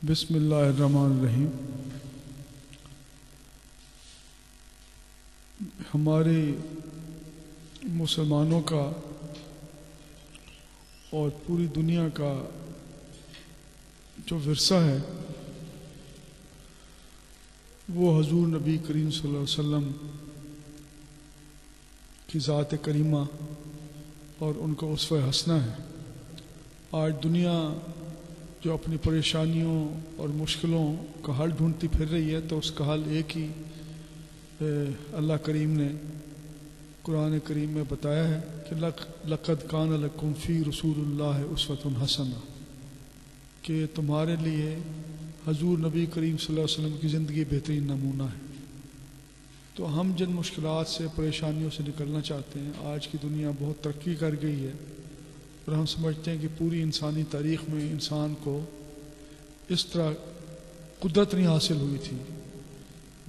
بسم اللہ الرحمن الرحیم۔ ہمارے مسلمانوں کا اور پوری دنیا کا جو ورثہ ہے وہ حضور نبی کریم صلی اللہ علیہ وسلم کی ذات کریمہ اور ان کا اسوہ حسنہ ہے۔ آج دنیا جو اپنی پریشانیوں اور مشکلوں کا حل ڈھونڈتی پھر رہی ہے تو اس کا حل ایک ہی اللہ کریم نے قرآن کریم میں بتایا ہے کہ لقد کان لکم فی رسول اللہ اسوۃ حسنہ، کہ تمہارے لیے حضور نبی کریم صلی اللہ علیہ وسلم کی زندگی بہترین نمونہ ہے۔ تو ہم جن مشکلات سے پریشانیوں سے نکلنا چاہتے ہیں، آج کی دنیا بہت ترقی کر گئی ہے اور ہم سمجھتے ہیں کہ پوری انسانی تاریخ میں انسان کو اس طرح قدرت نہیں حاصل ہوئی تھی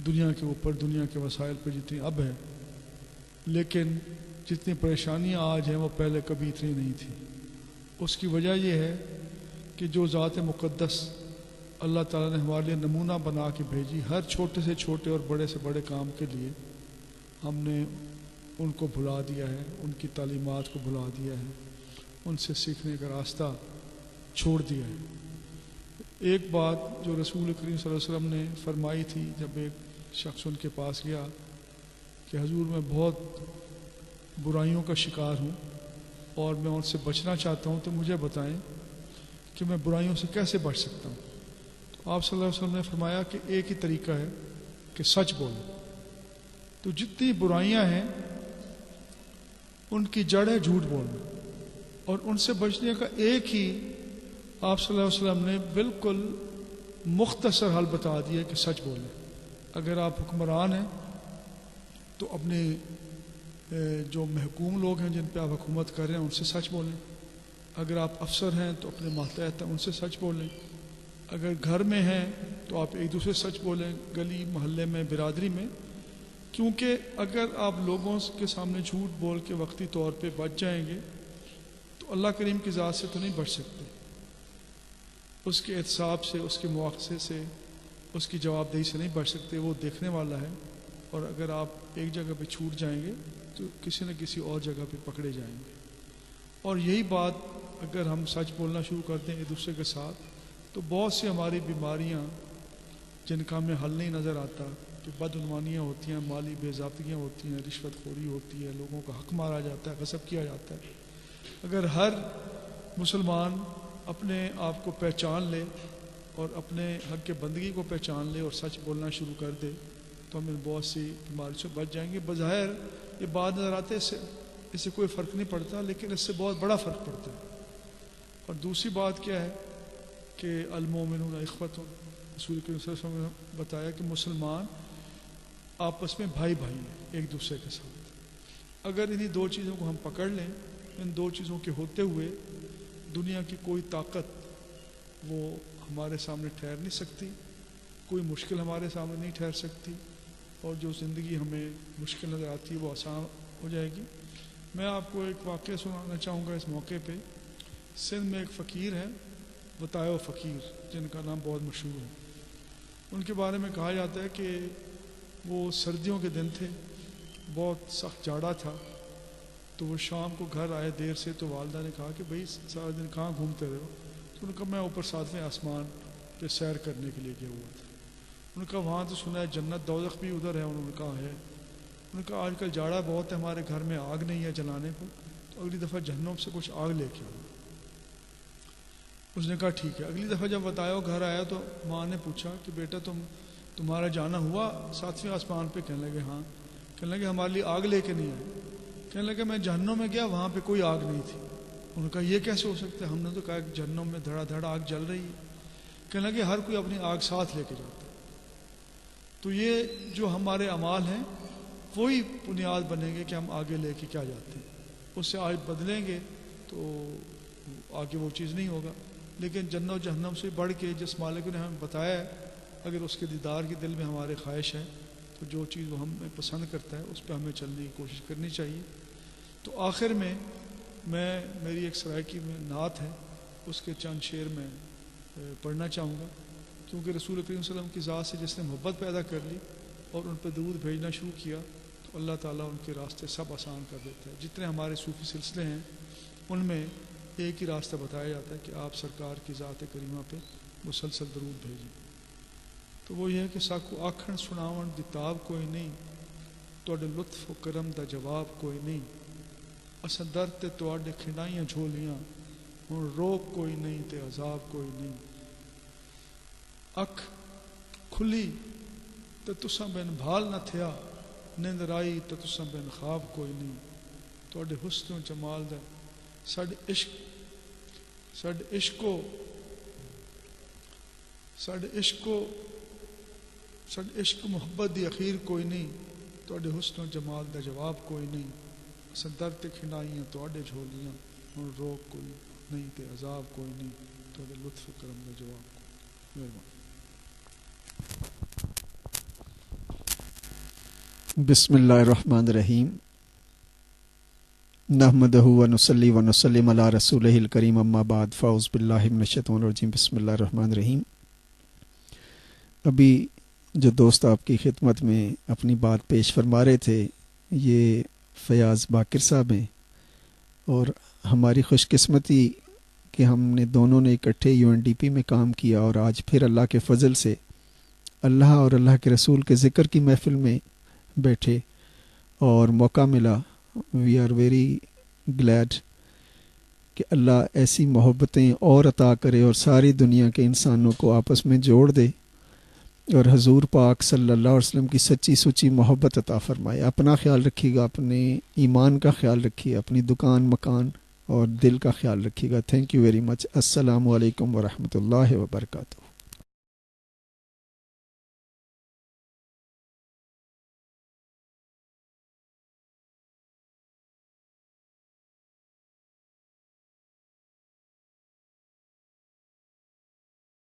دنیا کے اوپر، دنیا کے وسائل پہ جتنی اب ہے، لیکن جتنی پریشانیاں آج ہیں وہ پہلے کبھی اتنی نہیں تھی۔ اس کی وجہ یہ ہے کہ جو ذات مقدس اللہ تعالیٰ نے ہمارے لیے نمونہ بنا کے بھیجی، ہر چھوٹے سے چھوٹے اور بڑے سے بڑے کام کے لیے ہم نے ان کو بھلا دیا ہے، ان کی تعلیمات کو بھلا دیا ہے، ان سے سیکھنے کا راستہ چھوڑ دیا ہے۔ ایک بات جو رسول کریم صلی اللہ علیہ وسلم نے فرمائی تھی جب ایک شخص ان کے پاس گیا کہ حضور میں بہت برائیوں کا شکار ہوں اور میں ان سے بچنا چاہتا ہوں، تو مجھے بتائیں کہ میں برائیوں سے کیسے بچ سکتا ہوں۔ تو آپ صلی اللہ علیہ وسلم نے فرمایا کہ ایک ہی طریقہ ہے کہ سچ بولیں۔ تو جتنی برائیاں ہیں ان کی جڑ ہے جھوٹ بولنا، اور ان سے بچنے کا ایک ہی آپ صلی اللہ علیہ وسلم نے بالکل مختصر حل بتا دیا کہ سچ بولیں۔ اگر آپ حکمران ہیں تو اپنے جو محکوم لوگ ہیں جن پہ آپ حکومت کر رہے ہیں ان سے سچ بولیں۔ اگر آپ افسر ہیں تو اپنے ماتحت ہیں ان سے سچ بولیں۔ اگر گھر میں ہیں تو آپ ایک دوسرے سے سچ بولیں، گلی محلے میں، برادری میں، کیونکہ اگر آپ لوگوں کے سامنے جھوٹ بول کے وقتی طور پہ بچ جائیں گے تو اللہ کریم کی ذات سے تو نہیں بچ سکتے، اس کے احتساب سے، اس کے مواخذے سے، اس کی جواب دہی سے نہیں بچ سکتے، وہ دیکھنے والا ہے۔ اور اگر آپ ایک جگہ پہ چھوٹ جائیں گے تو کسی نہ کسی اور جگہ پہ پکڑے جائیں گے۔ اور یہی بات اگر ہم سچ بولنا شروع کر دیں ایک دوسرے کے ساتھ تو بہت سی ہماری بیماریاں جن کا ہمیں حل نہیں نظر آتا، کہ بدعنوانیاں ہوتی ہیں، مالی بے ضابطگیاں ہوتی ہیں، رشوت خوری ہوتی ہے، لوگوں کا حق مارا جاتا ہے، غصب کیا جاتا ہے، اگر ہر مسلمان اپنے آپ کو پہچان لے اور اپنے حق کے بندگی کو پہچان لے اور سچ بولنا شروع کر دے تو ہم بہت سی بیماریوں سے بچ جائیں گے۔ بظاہر یہ بات نظر آتے اس سے کوئی فرق نہیں پڑتا، لیکن اس سے بہت بڑا فرق پڑتا ہے۔ اور دوسری بات کیا ہے کہ المؤمنون اخوۃ، رسول کریم صلی اللہ علیہ وسلم نے بتایا کہ مسلمان آپس میں بھائی بھائی ہیں ایک دوسرے کے ساتھ۔ اگر انہی دو چیزوں کو ہم پکڑ لیں، ان دو چیزوں کے ہوتے ہوئے دنیا کی کوئی طاقت وہ ہمارے سامنے ٹھہر نہیں سکتی، کوئی مشکل ہمارے سامنے نہیں ٹھہر سکتی، اور جو زندگی ہمیں مشکل نظر آتی ہے وہ آسان ہو جائے گی۔ میں آپ کو ایک واقعہ سنانا چاہوں گا اس موقع پہ۔ سندھ میں ایک فقیر ہیں، بتایو فقیر، جن کا نام بہت مشہور ہے۔ ان کے بارے میں کہا جاتا ہے کہ وہ سردیوں کے دن تھے، بہت سخت جاڑا تھا، تو وہ شام کو گھر آئے دیر سے، تو والدہ نے کہا کہ بھئی سارا دن کہاں گھومتے رہے ہو؟ تو انہوں نے کہا میں اوپر 7ویں آسمان پہ سیر کرنے کے لیے گیا ہوا تھا۔ انہوں نے کہا وہاں تو سنا ہے جنت دوزخ بھی ادھر ہے؟ انہوں نے کہا ہے۔ انہوں نے کہا آج کل جاڑا بہت ہے، ہمارے گھر میں آگ نہیں ہے جلانے کو، تو اگلی دفعہ جہنم سے کچھ آگ لے کے آؤ۔ اس نے کہا ٹھیک ہے۔ اگلی دفعہ جب بتایا گھر آیا تو ماں نے پوچھا کہ بیٹا تمہارا جانا ہوا 7ویں آسمان پہ؟ کہنے لگے ہاں۔ کہنے لگے ہمارے لیے آگ لے کے نہیں آئے؟ کہنے لگے میں جہنم میں گیا، وہاں پہ کوئی آگ نہیں تھی۔ انہوں نے کہا یہ کیسے ہو سکتا ہے؟ ہم نے تو کہا کہ جہنم میں دھڑا دھڑ آگ جل رہی ہے۔ کہنے لگے ہر کوئی اپنی آگ ساتھ لے کے جاتا ہے۔ تو یہ جو ہمارے اعمال ہیں وہی بنیاد بنیں گے کہ ہم آگے لے کے کیا جاتے ہیں۔ اس سے آج بدلیں گے تو آگے وہ چیز نہیں ہوگا، لیکن جنت و جہنم سے بڑھ کے جس مالک نے ہمیں بتایا ہے، اگر اس کے دیدار کی دل میں ہمارے خواہش ہے تو جو چیز وہ ہمیں پسند کرتا ہے اس پہ ہمیں چلنے کی کوشش کرنی چاہیے۔ تو آخر میں میری ایک سرائکی میں نعت ہے، اس کے چند شعر میں پڑھنا چاہوں گا کیونکہ رسول کریم صلی اللہ علیہ وسلم کی ذات سے جس نے محبت پیدا کر لی اور ان پہ درود بھیجنا شروع کیا تو اللہ تعالیٰ ان کے راستے سب آسان کر دیتا ہے. جتنے ہمارے صوفی سلسلے ہیں ان میں ایک ہی راستہ بتایا جاتا ہے کہ آپ سرکار کی ذات کریمہ پہ مسلسل درود بھیجیں. تو وہ یہ ہے کہ ساکو آکھن سناون دی تاب کوئی نہیں، تواڈے لطف و کرم دا جواب کوئی نہیں، اساں در تے تواڈے کھنڈائیاں جھولیاں، ہن روک کوئی نہیں تے عذاب کوئی نہیں. اکھ کھلی تے تساں بین بھال نہ تھیا، نیندر آئی تے تساں بین خواب کوئی نہیں. تواڈے حسن و جمال دا ساڈے عشق محبت دی اخیر کوئی نہیں، تواڈے حسن و جمال دا جواب کوئی نہیں. اساں در تے کھنڈائیاں تواڈے جھولیاں، ہن روک کوئی نہیں تے عذاب کوئی نہیں، تواڈے لطف و کرم دا جواب کوئی. مہربانی. بسم اللہ الرحمن الرحیم. نحمدہ ونصلی ونسلم علی رسولہ الکریم، اما بعد، فاعوذ باللہ من الشیطان الرجیم. بسم اللہ الرحمن الرحیم. ابھی جو دوست آپ کی خدمت میں اپنی بات پیش فرما رہے تھے یہ فیاض باقر صاحب ہیں، اور ہماری خوش قسمتی کہ ہم نے دونوں نے اکٹھے UNDP میں کام کیا، اور آج پھر اللہ کے فضل سے اللہ اور اللہ کے رسول کے ذکر کی محفل میں بیٹھے اور موقع ملا. وی آر ویری گلیڈ کہ اللہ ایسی محبتیں اور عطا کرے اور ساری دنیا کے انسانوں کو آپس میں جوڑ دے اور حضور پاک صلی اللہ علیہ وسلم کی سچی سچی محبت عطا فرمائے. اپنا خیال رکھیے گا، اپنے ایمان کا خیال رکھیے، اپنی دکان مکان اور دل کا خیال رکھیے گا. Thank you very much. السلام علیکم ورحمۃ اللہ وبرکاتہ.